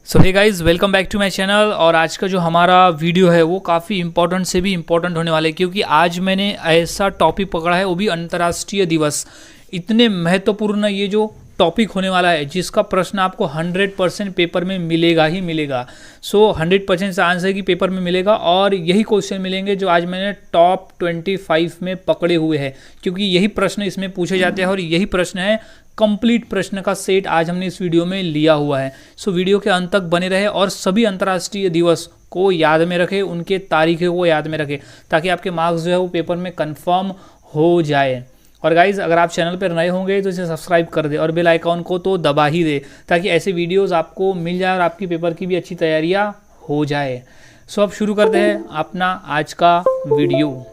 So hey guys, welcome back to my channel. और आज का जो हमारा वीडियो है वो काफ़ी इंपॉर्टेंट से भी इम्पॉर्टेंट होने वाला है, क्योंकि आज मैंने ऐसा टॉपिक पकड़ा है, वो भी अंतर्राष्ट्रीय दिवस। इतने महत्वपूर्ण ये जो टॉपिक होने वाला है, जिसका प्रश्न आपको 100% पेपर में मिलेगा ही मिलेगा। सो 100% आंसर की पेपर में मिलेगा, और यही क्वेश्चन मिलेंगे जो आज मैंने टॉप 25 में पकड़े हुए हैं, क्योंकि यही प्रश्न इसमें पूछे जाते हैं और यही प्रश्न है। कंप्लीट प्रश्न का सेट आज हमने इस वीडियो में लिया हुआ है। सो वीडियो के अंत तक बने रहे और सभी अंतर्राष्ट्रीय दिवस को याद में रखें, उनके तारीखों को याद में रखें, ताकि आपके मार्क्स जो है वो पेपर में कंफर्म हो जाए। और गाइज़, अगर आप चैनल पर नए होंगे तो इसे सब्सक्राइब कर दे और बेल आइकॉन को तो दबा ही दे, ताकि ऐसे वीडियोस आपको मिल जाए और आपकी पेपर की भी अच्छी तैयारियां हो जाए। सो अब शुरू करते हैं अपना आज का वीडियो।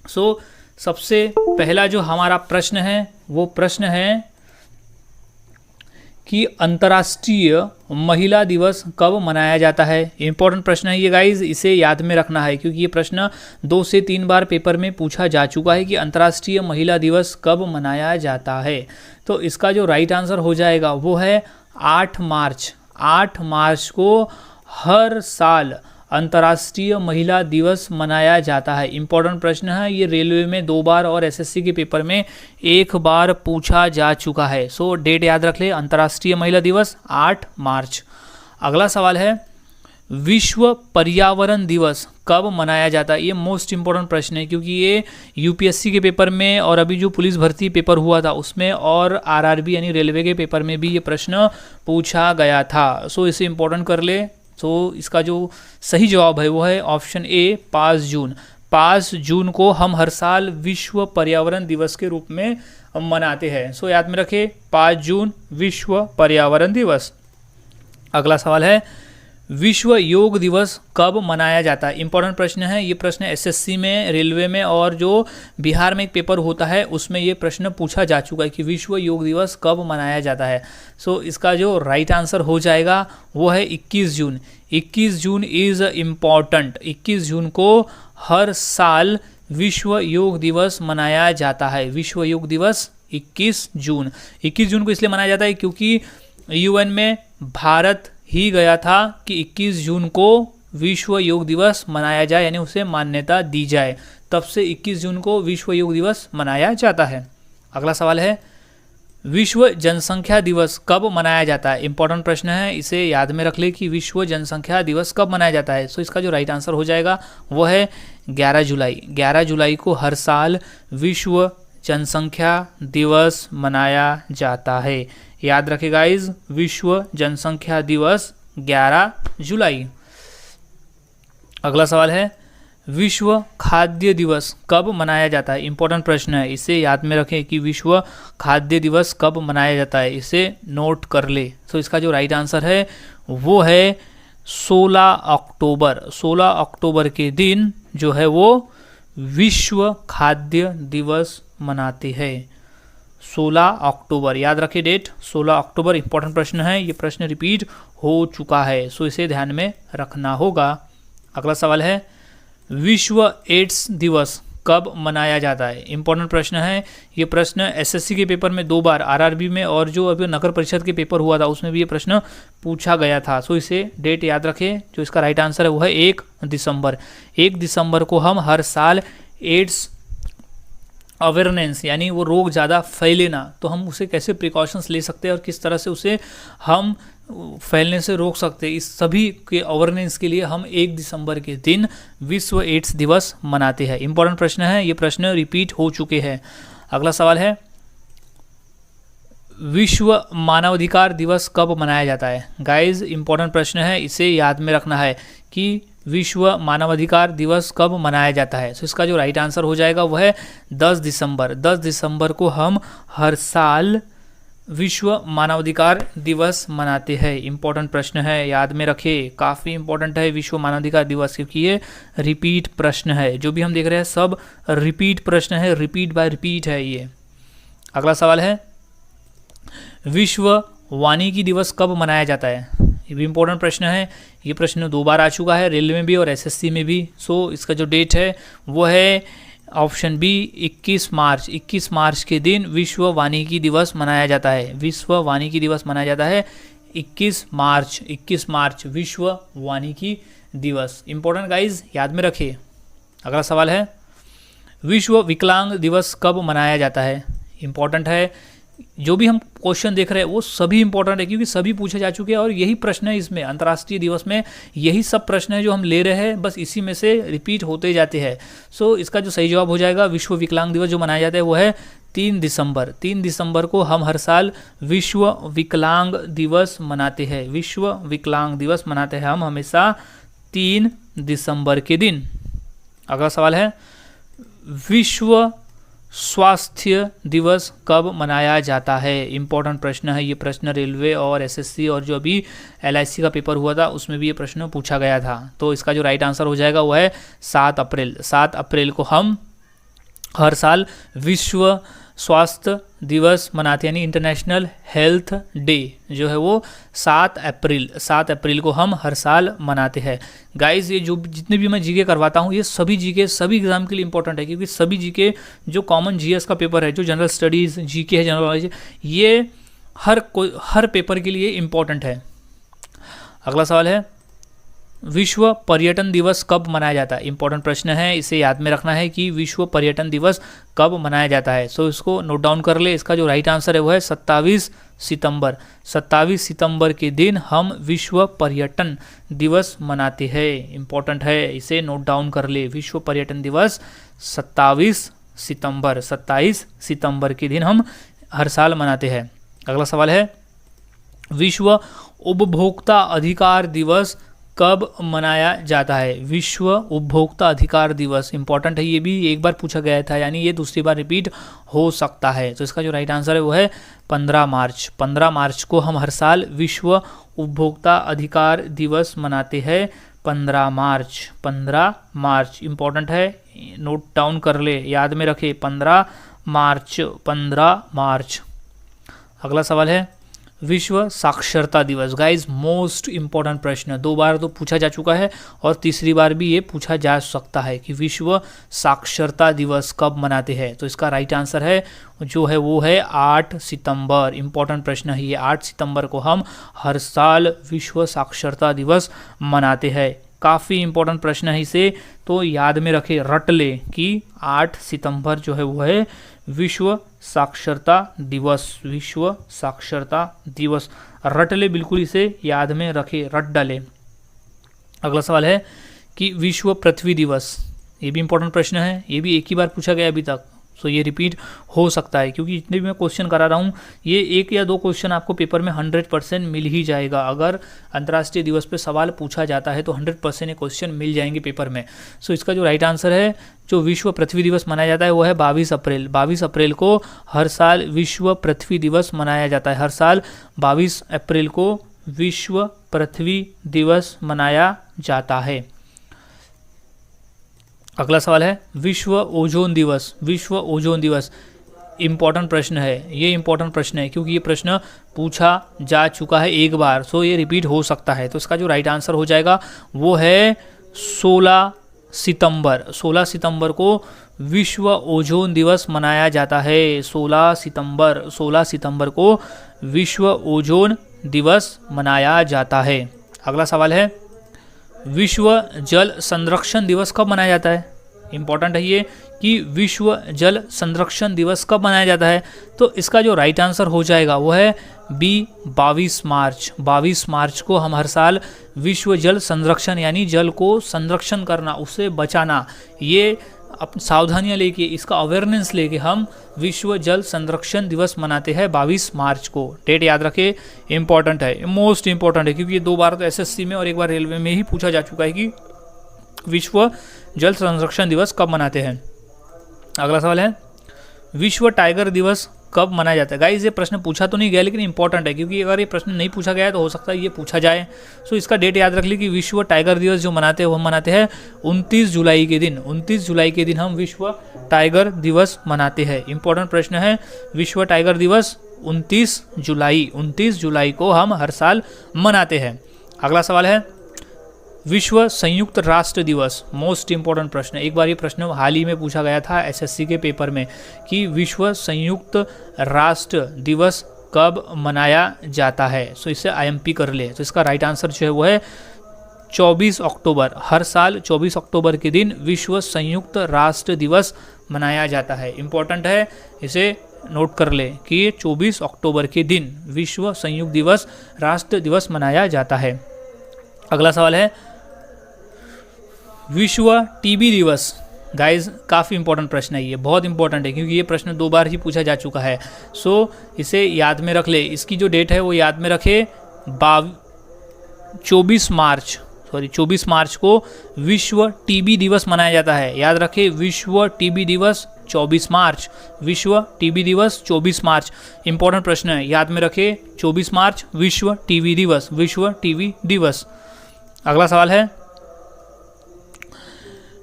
सो सबसे पहला जो हमारा प्रश्न है वो प्रश्न है कि अंतर्राष्ट्रीय महिला दिवस कब मनाया जाता है। इंपॉर्टेंट प्रश्न है ये गाइज, इसे याद में रखना है, क्योंकि ये प्रश्न 2 से 3 बार पेपर में पूछा जा चुका है कि अंतर्राष्ट्रीय महिला दिवस कब मनाया जाता है। तो इसका जो राइट आंसर हो जाएगा वो है 8 मार्च। 8 मार्च को हर साल अंतर्राष्ट्रीय महिला दिवस मनाया जाता है। इंपॉर्टेंट प्रश्न है ये, रेलवे में 2 बार और एसएससी के पेपर में 1 बार पूछा जा चुका है। सो डेट याद रख ले, अंतर्राष्ट्रीय महिला दिवस 8 मार्च। अगला सवाल है, विश्व पर्यावरण दिवस कब मनाया जाता है। ये मोस्ट इंपॉर्टेंट प्रश्न है, क्योंकि ये यूपीएससी के पेपर में और अभी जो पुलिस भर्ती पेपर हुआ था उसमें और आरआरबी यानी रेलवे के पेपर में भी ये प्रश्न पूछा गया था। सो इसे इंपॉर्टेंट कर ले। तो इसका जो सही जवाब है वो है ऑप्शन ए, 5 जून। 5 जून को हम हर साल विश्व पर्यावरण दिवस के रूप में मनाते हैं। सो याद में रखें, 5 जून विश्व पर्यावरण दिवस। अगला सवाल है, विश्व योग दिवस कब मनाया जाता है। इंपॉर्टेंट प्रश्न है ये। प्रश्न एसएससी में, रेलवे में और जो बिहार में एक पेपर होता है उसमें ये प्रश्न पूछा जा चुका है कि विश्व योग दिवस कब मनाया जाता है। सो इसका जो राइट आंसर हो जाएगा वो है 21 जून। 21 जून इज़ इम्पॉर्टेंट। 21 जून को हर साल विश्व योग दिवस मनाया जाता है। विश्व योग दिवस 21 जून। 21 जून को इसलिए मनाया जाता है क्योंकि यूएन में भारत ही गया था कि 21 जून को विश्व योग दिवस मनाया जाए, यानी उसे मान्यता दी जाए। तब से 21 जून को विश्व योग दिवस मनाया जाता है। अगला सवाल है, विश्व जनसंख्या दिवस कब मनाया जाता है। इंपॉर्टेंट प्रश्न है, इसे याद में रख ले कि विश्व जनसंख्या दिवस कब मनाया जाता है। सो इसका जो राइट आंसर हो जाएगा वो है 11 जुलाई। 11 जुलाई को हर साल विश्व जनसंख्या दिवस मनाया जाता है। याद रखें गाइज, विश्व जनसंख्या दिवस 11 जुलाई। अगला सवाल है, विश्व खाद्य दिवस कब मनाया जाता है। इंपॉर्टेंट प्रश्न है, इसे याद में रखें कि विश्व खाद्य दिवस कब मनाया जाता है। इसे नोट कर ले। तो इसका जो राइट आंसर है वो है 16 अक्टूबर। 16 अक्टूबर के दिन जो है वो विश्व खाद्य दिवस मनाते हैं। 16 अक्टूबर, याद रखिए डेट 16 अक्टूबर। इंपॉर्टेंट प्रश्न है ये, प्रश्न रिपीट हो चुका है, सो इसे ध्यान में रखना होगा। अगला सवाल है, विश्व एड्स दिवस कब मनाया जाता है। इंपॉर्टेंट प्रश्न है ये। प्रश्न एसएससी के पेपर में 2 बार, आरआरबी में और जो अभी नगर परिषद के पेपर हुआ था उसमें भी ये प्रश्न पूछा गया था। सो इसे डेट याद रखें। जो इसका राइट आंसर है वो है 1 दिसंबर। 1 दिसंबर को हम हर साल एड्स अवेयरनेस, यानी वो रोग ज़्यादा फैले ना, तो हम उसे कैसे प्रिकॉशंस ले सकते हैं और किस तरह से उसे हम फैलने से रोक सकते हैं, इस सभी के अवेयरनेस के लिए हम 1 दिसंबर के दिन विश्व एड्स दिवस मनाते हैं। इंपॉर्टेंट प्रश्न है ये, प्रश्न रिपीट हो चुके हैं। अगला सवाल है, विश्व मानवाधिकार दिवस कब मनाया जाता है। गाइज, इंपॉर्टेंट प्रश्न है, इसे याद में रखना है कि विश्व मानवाधिकार दिवस कब मनाया जाता है। तो इसका जो राइट आंसर हो जाएगा वो है 10 दिसंबर। 10 दिसंबर को हम हर साल विश्व मानवाधिकार दिवस मनाते हैं। इंपॉर्टेंट प्रश्न है, याद में रखें, काफ़ी इंपॉर्टेंट है विश्व मानवाधिकार दिवस, क्योंकि ये रिपीट प्रश्न है। जो भी हम देख रहे हैं सब रिपीट प्रश्न है, रिपीट बाय रिपीट है ये। अगला सवाल है, विश्व वानिकी दिवस कब मनाया जाता है। ये भी इंपॉर्टेंट प्रश्न है। ये प्रश्न 2 बार आ चुका है, रेलवे में भी और एसएससी में भी। सो इसका जो डेट है वो है ऑप्शन बी, 21 मार्च। 21 मार्च के दिन विश्व वानिकी दिवस मनाया जाता है। विश्व वानिकी दिवस मनाया जाता है 21 मार्च विश्व वानिकी दिवस। इंपॉर्टेंट गाइज, याद में रखिए। अगला सवाल है, विश्व विकलांग दिवस कब मनाया जाता है? इंपॉर्टेंट है। जो भी हम क्वेश्चन देख रहे हैं वो सभी इंपॉर्टेंट है, क्योंकि सभी पूछे जा चुके हैं और यही प्रश्न है इसमें, अंतर्राष्ट्रीय दिवस में यही सब प्रश्न है जो हम ले रहे हैं, बस इसी में से रिपीट होते जाते हैं। सो इसका जो सही जवाब हो जाएगा, विश्व विकलांग दिवस जो मनाया जाता है वो है 3 दिसंबर। 3 दिसंबर को हम हर साल विश्व विकलांग दिवस मनाते हैं। विश्व विकलांग दिवस मनाते हैं हम हमेशा 3 दिसंबर के दिन। अगला सवाल है, विश्व स्वास्थ्य दिवस कब मनाया जाता है? इंपॉर्टेंट प्रश्न है ये प्रश्न, रेलवे और एसएससी और जो अभी एलआईसी का पेपर हुआ था उसमें भी ये प्रश्न पूछा गया था। तो इसका जो राइट आंसर हो जाएगा वो है 7 अप्रैल। 7 अप्रैल को हम हर साल विश्व स्वास्थ्य दिवस मनाते हैं, यानी इंटरनेशनल हेल्थ डे जो है वो 7 अप्रैल को हम हर साल मनाते हैं। गाइस, ये जो जितने भी मैं जीके करवाता हूँ ये सभी जीके सभी एग्जाम के लिए इंपॉर्टेंट है, क्योंकि सभी जीके जो कॉमन जीएस का पेपर है, जो जनरल स्टडीज़ जीके है, जनरल नॉलेज, ये हर पेपर के लिए इंपॉर्टेंट है। अगला सवाल है, विश्व पर्यटन दिवस कब मनाया जाता है? इंपॉर्टेंट प्रश्न है, इसे याद में रखना है कि विश्व पर्यटन दिवस कब मनाया जाता है। सो इसको नोट डाउन कर ले। इसका जो राइट आंसर है वो है 27 सितंबर। 27 सितंबर के दिन हम विश्व पर्यटन दिवस मनाते हैं। इंपॉर्टेंट है, इसे नोट डाउन कर ले। विश्व पर्यटन दिवस 27 सितंबर के दिन हम हर साल मनाते हैं। अगला सवाल है, विश्व उपभोक्ता अधिकार दिवस कब मनाया जाता है? विश्व उपभोक्ता अधिकार दिवस इंपॉर्टेंट है, ये भी एक बार पूछा गया था, यानी ये दूसरी बार रिपीट हो सकता है। तो इसका जो राइट आंसर है वो है 15 मार्च। 15 मार्च को हम हर साल विश्व उपभोक्ता अधिकार दिवस मनाते हैं। 15 मार्च इंपॉर्टेंट है, नोट डाउन कर ले, याद में रखे। 15 मार्च। अगला सवाल है, विश्व साक्षरता दिवस। गाइज, मोस्ट इंपॉर्टेंट प्रश्न, 2 बार तो पूछा जा चुका है और तीसरी बार भी ये पूछा जा सकता है कि विश्व साक्षरता दिवस कब मनाते हैं। तो इसका राइट आंसर है जो है वो है 8 सितंबर। इंपॉर्टेंट प्रश्न है ये, 8 सितंबर को हम हर साल विश्व साक्षरता दिवस मनाते हैं। काफ़ी इंपॉर्टेंट प्रश्न है, इसे तो याद में रखे, रट ले कि 8 सितंबर जो है वो है विश्व साक्षरता दिवस। विश्व साक्षरता दिवस रट ले, बिल्कुल इसे याद में रखे, रट डाले। अगला सवाल है कि विश्व पृथ्वी दिवस, ये भी इंपॉर्टेंट प्रश्न है, ये भी एक ही बार पूछा गया अभी तक, सो ये रिपीट हो सकता है, क्योंकि जितने भी मैं क्वेश्चन करा रहा हूँ ये 1 या 2 क्वेश्चन आपको पेपर में 100% मिल ही जाएगा। अगर अंतर्राष्ट्रीय दिवस पे सवाल पूछा जाता है तो 100% ये क्वेश्चन मिल जाएंगे पेपर में। सो इसका जो राइट आंसर है, जो विश्व पृथ्वी दिवस मनाया जाता है वो है 22 अप्रैल। 22 अप्रैल को हर साल विश्व पृथ्वी दिवस मनाया जाता है। हर साल 22 अप्रैल को विश्व पृथ्वी दिवस मनाया जाता है। अगला सवाल है, विश्व ओजोन दिवस। विश्व ओजोन दिवस इम्पॉर्टेंट प्रश्न है, ये इम्पॉर्टेंट प्रश्न है क्योंकि ये प्रश्न पूछा जा चुका है एक बार, सो ये रिपीट हो सकता है। तो इसका जो राइट आंसर हो जाएगा वो है 16 सितंबर। 16 सितंबर को विश्व ओजोन दिवस मनाया जाता है। 16 सितंबर को विश्व ओजोन दिवस मनाया जाता है। अगला सवाल है, विश्व जल संरक्षण दिवस कब मनाया जाता है? इंपॉर्टेंट है ये कि विश्व जल संरक्षण दिवस कब मनाया जाता है। तो इसका जो राइट आंसर हो जाएगा वो है 22 मार्च। 22 मार्च को हम हर साल विश्व जल संरक्षण, यानी जल को संरक्षण करना, उससे बचाना, ये सावधानियां लेके, इसका अवेयरनेस लेके हम विश्व जल संरक्षण दिवस मनाते हैं 22 मार्च को। डेट याद रखे, इंपॉर्टेंट है, मोस्ट इंपॉर्टेंट है, क्योंकि ये 2 बार तो एसएससी में और 1 बार रेलवे में ही पूछा जा चुका है कि विश्व जल संरक्षण दिवस कब मनाते हैं। अगला सवाल है, विश्व टाइगर दिवस कब मनाया जाता है? गाइस, ये प्रश्न पूछा तो नहीं गया लेकिन इंपॉर्टेंट है, क्योंकि अगर ये प्रश्न नहीं पूछा गया है तो हो सकता है ये पूछा जाए। सो इसका डेट याद रख ली कि विश्व टाइगर दिवस जो मनाते हैं वो हम मनाते हैं 29 जुलाई के दिन। 29 जुलाई के दिन हम विश्व टाइगर दिवस मनाते हैं। इंपॉर्टेंट प्रश्न है, विश्व टाइगर दिवस 29 जुलाई को हम हर साल मनाते हैं। अगला सवाल है, विश्व संयुक्त राष्ट्र दिवस। मोस्ट इंपॉर्टेंट प्रश्न, एक बार ये प्रश्न हाल ही में पूछा गया था एसएससी के पेपर में कि विश्व संयुक्त राष्ट्र दिवस कब मनाया जाता है? सो इसे IMP कर ले। तो इसका राइट आंसर जो है वो है 24 अक्टूबर। हर साल 24 अक्टूबर के दिन विश्व संयुक्त राष्ट्र दिवस मनाया जाता है। इम्पोर्टेंट है, इसे नोट कर ले कि ये 24 अक्टूबर के दिन विश्व संयुक्त राष्ट्र दिवस मनाया जाता है। अगला सवाल है विश्व टीबी दिवस। गाइज काफ़ी इंपॉर्टेंट प्रश्न है, ये बहुत इंपॉर्टेंट है क्योंकि ये प्रश्न 2 बार ही पूछा जा चुका है। सो इसे याद में रख ले। इसकी जो डेट है वो याद में रखे, 24 मार्च को विश्व टीबी दिवस मनाया जाता है। याद रखे, विश्व टीबी दिवस 24 मार्च, विश्व टीबी दिवस 24 मार्च। इंपॉर्टेंट प्रश्न है, याद में रखे 24 मार्च विश्व टीबी दिवस, विश्व टीबी दिवस। अगला सवाल है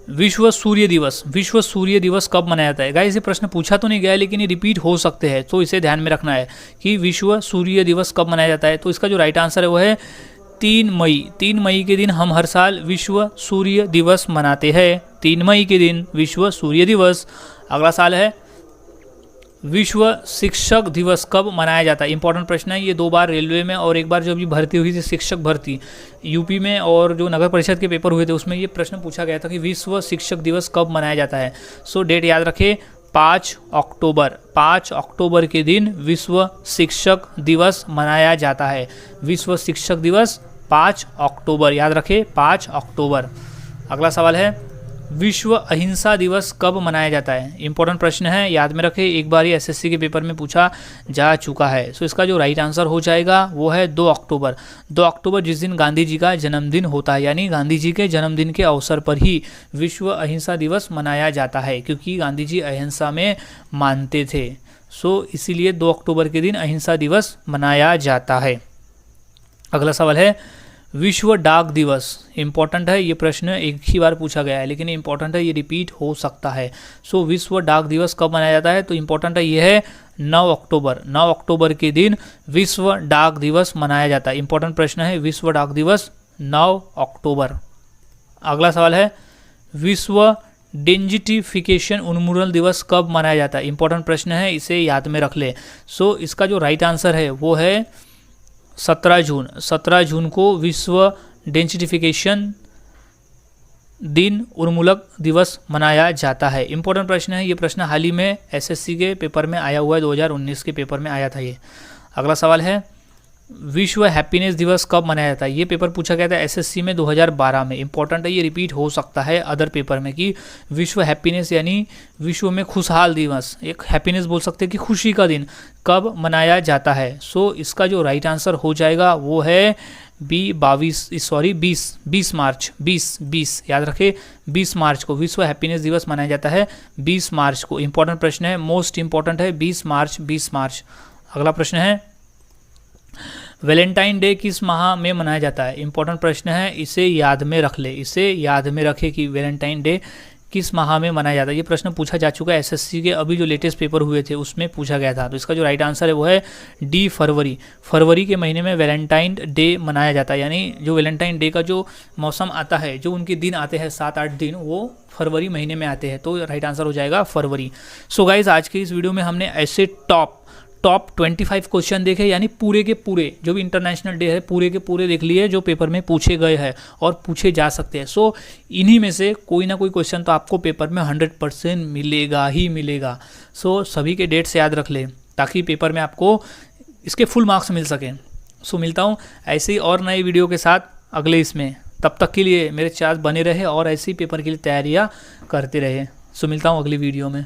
विश्व सूर्य दिवस। विश्व सूर्य दिवस कब मनाया जाता है? गाइस ये प्रश्न पूछा तो नहीं गया है लेकिन ये रिपीट हो सकते हैं, तो इसे ध्यान में रखना है कि विश्व सूर्य दिवस कब मनाया जाता है। तो इसका जो राइट आंसर है वो है 3 मई। 3 मई के दिन हम हर साल विश्व सूर्य दिवस मनाते हैं। 3 मई के दिन विश्व सूर्य दिवस। अगला साल है विश्व शिक्षक दिवस कब मनाया जाता है? इंपॉर्टेंट प्रश्न है, ये 2 बार रेलवे में और 1 बार जो अभी भर्ती हुई थी शिक्षक भर्ती यूपी में और जो नगर परिषद के पेपर हुए थे उसमें ये प्रश्न पूछा गया था कि विश्व शिक्षक दिवस कब मनाया जाता है। सो डेट याद रखे 5 अक्टूबर। 5 अक्टूबर के दिन विश्व शिक्षक दिवस मनाया जाता है। विश्व शिक्षक दिवस 5 अक्टूबर, याद रखे 5 अक्टूबर। अगला सवाल है विश्व अहिंसा दिवस कब मनाया जाता है? इंपॉर्टेंट प्रश्न है, याद में रखे, एक बार ही SSC के पेपर में पूछा जा चुका है। सो इसका जो राइट आंसर हो जाएगा वो है 2 अक्टूबर। 2 अक्टूबर जिस दिन गांधी जी का जन्मदिन होता है, यानी गांधी जी के जन्मदिन के अवसर पर ही विश्व अहिंसा दिवस मनाया जाता है क्योंकि गांधी जी अहिंसा में मानते थे। सो इसीलिए 2 अक्टूबर के दिन अहिंसा दिवस मनाया जाता है। अगला सवाल है विश्व डाक दिवस। इंपॉर्टेंट है, ये प्रश्न एक ही बार पूछा गया है लेकिन इंपॉर्टेंट है, ये रिपीट हो सकता है। सो विश्व डाक दिवस कब मनाया जाता है? तो इंपॉर्टेंट है, ये है 9 अक्टूबर। 9 अक्टूबर के दिन विश्व डाक दिवस मनाया जाता है। इंपॉर्टेंट प्रश्न है, विश्व डाक दिवस 9 अक्टूबर। अगला सवाल है विश्व डेंजिटिफिकेशन उन्मूलन दिवस कब मनाया जाता है? इंपॉर्टेंट प्रश्न है, इसे याद में रख ले। सो इसका जो राइट आंसर है वो है 17 जून। 17 जून को विश्व डेंसिटिफिकेशन दिन उन्मूलक दिवस मनाया जाता है। इंपॉर्टेंट प्रश्न है, ये प्रश्न हाल ही में SSC के पेपर में आया हुआ है, 2019 के पेपर में आया था ये। अगला सवाल है विश्व हैप्पीनेस दिवस कब मनाया जाता है? ये पेपर पूछा गया था SSC में 2012 में। इंपॉर्टेंट है, ये रिपीट हो सकता है अदर पेपर में कि विश्व हैप्पीनेस यानी विश्व में खुशहाल दिवस, एक हैप्पीनेस बोल सकते हैं कि खुशी का दिन, कब मनाया जाता है? सो इसका जो राइट आंसर हो जाएगा वो है 20 मार्च। 20 याद रखे, 20 मार्च को विश्व हैप्पीनेस दिवस मनाया जाता है। 20 मार्च को। इंपॉर्टेंट प्रश्न है, मोस्ट इंपॉर्टेंट है, 20 मार्च। अगला प्रश्न है वैलेंटाइन डे किस माह में मनाया जाता है? इंपॉर्टेंट प्रश्न है, इसे याद में रख ले, इसे याद में रखे कि वैलेंटाइन डे किस माह में मनाया जाता है। ये प्रश्न पूछा जा चुका है SSC के अभी जो लेटेस्ट पेपर हुए थे उसमें पूछा गया था। तो इसका जो राइट आंसर है वो है D फरवरी। फरवरी के महीने में वैलेंटाइन डे मनाया जाता है, यानी जो वैलेंटाइन डे का जो मौसम आता है, जो उनके दिन आते हैं 7-8 दिन, वो फरवरी महीने में आते हैं। तो राइट आंसर हो जाएगा फरवरी। सो गाइज आज के इस वीडियो में हमने ऐसे टॉप 25 क्वेश्चन देखे, यानी पूरे के पूरे जो भी इंटरनेशनल डे है पूरे के पूरे देख लिए जो पेपर में पूछे गए हैं और पूछे जा सकते हैं। सो इन्हीं में से कोई ना कोई क्वेश्चन तो आपको पेपर में 100% मिलेगा ही मिलेगा। सो सभी के डेट्स याद रख ले ताकि पेपर में आपको इसके फुल मार्क्स मिल सकें। सो मिलता हूँ ऐसे ही और नए वीडियो के साथ अगले इसमें। तब तक के लिए मेरे चैनल बने रहे और ऐसे ही पेपर के लिए तैयारियाँ करते रहे। सो मिलता हूँ अगली वीडियो में।